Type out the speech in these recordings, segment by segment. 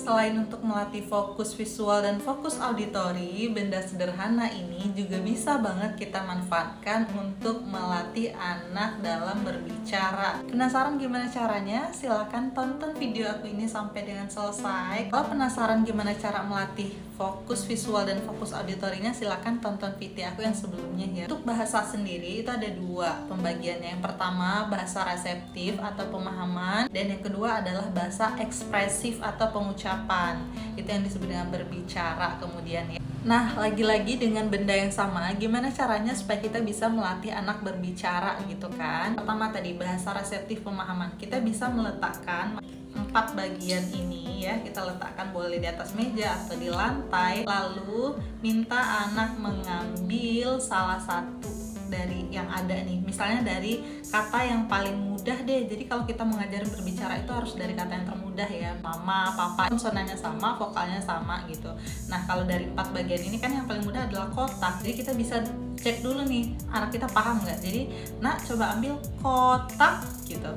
Selain untuk melatih fokus visual dan fokus auditori, benda sederhana ini juga bisa banget kita manfaatkan untuk melatih anak dalam berbicara. Penasaran gimana caranya? Silahkan tonton video aku ini sampai dengan selesai. Kalau penasaran gimana cara melatih fokus visual dan fokus auditorinya, silahkan tonton video aku yang sebelumnya ya. Untuk bahasa sendiri itu ada dua pembagiannya. Yang pertama bahasa reseptif atau pemahaman, dan yang kedua adalah bahasa ekspresif atau pengucapan. Itu yang disebut dengan berbicara kemudian ya. Nah, lagi-lagi dengan benda yang sama, gimana caranya supaya kita bisa melatih anak berbicara gitu kan? Pertama tadi bahasa reseptif pemahaman. Kita bisa meletakkan 4 bagian ini ya, kita letakkan boleh di atas meja atau di lantai, lalu minta anak mengambil salah satu dari yang ada nih, misalnya dari kata yang paling mudah deh. Jadi kalau kita mengajar berbicara itu harus dari kata yang termudah ya, mama, papa, konsonannya sama, vokalnya sama gitu. Nah kalau dari 4 bagian ini kan yang paling mudah adalah kotak, jadi kita bisa cek dulu nih anak kita paham nggak. Jadi nak coba ambil kotak gitu.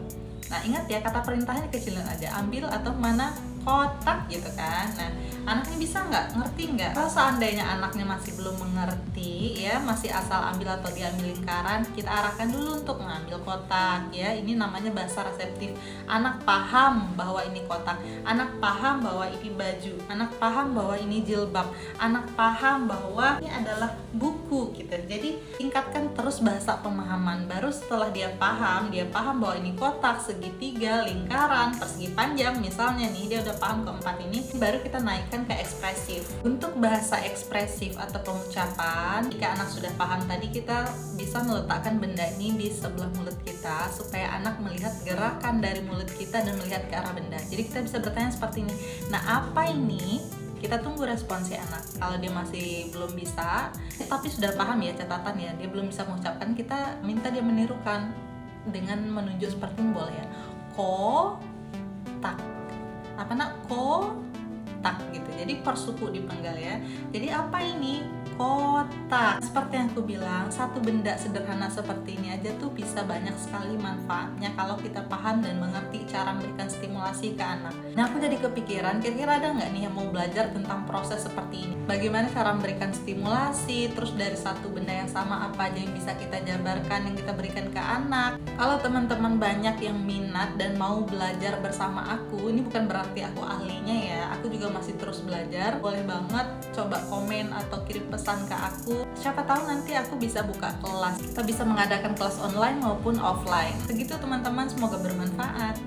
Nah ingat ya, kata perintahnya kecilin aja, ambil atau mana kotak gitu kan. Nah anaknya bisa nggak, ngerti nggak? Kalau seandainya anaknya masih belum mengerti ya, masih asal ambil atau diambil lingkaran, kita arahkan dulu untuk mengambil kotak ya. Ini namanya bahasa reseptif. Anak paham bahwa ini kotak, anak paham bahwa ini baju, anak paham bahwa ini jilbab, anak paham bahwa ini adalah buku gitu. Jadi tingkatkan terus bahasa pemahaman. Baru setelah dia paham bahwa ini kotak, segitiga, lingkaran, persegi panjang misalnya nih, dia udah paham keempat ini, baru kita naikkan ke ekspresif. Untuk bahasa ekspresif atau pengucapan, jika anak sudah paham tadi, kita bisa meletakkan benda ini di sebelah mulut kita supaya anak melihat gerakan dari mulut kita dan melihat ke arah benda. Jadi kita bisa bertanya seperti ini, nah apa ini? Kita tunggu respon si anak. Kalau dia masih belum bisa, tapi sudah paham ya, catatan ya, dia belum bisa mengucapkan, kita minta dia menirukan dengan menunjuk seperti simbol ya, ko tak, apa nak, ko tak gitu. Jadi per suku dipenggal ya. Jadi apa ini? Kotak. Seperti yang aku bilang, satu benda sederhana seperti ini aja tuh bisa banyak sekali manfaatnya kalau kita paham dan mengerti cara memberikan stimulasi ke anak. Nah aku jadi kepikiran, kira-kira ada nggak nih yang mau belajar tentang proses seperti ini? Bagaimana cara memberikan stimulasi, terus dari satu benda yang sama apa aja yang bisa kita jabarkan, yang kita berikan ke anak. Kalau teman-teman banyak yang minat dan mau belajar bersama aku, ini bukan berarti aku ahlinya ya, aku juga masih terus belajar. Boleh banget coba komen atau kirim pesan ke aku. Siapa tahu nanti aku bisa buka kelas. Kita bisa mengadakan kelas online maupun offline. Begitu teman-teman, semoga bermanfaat.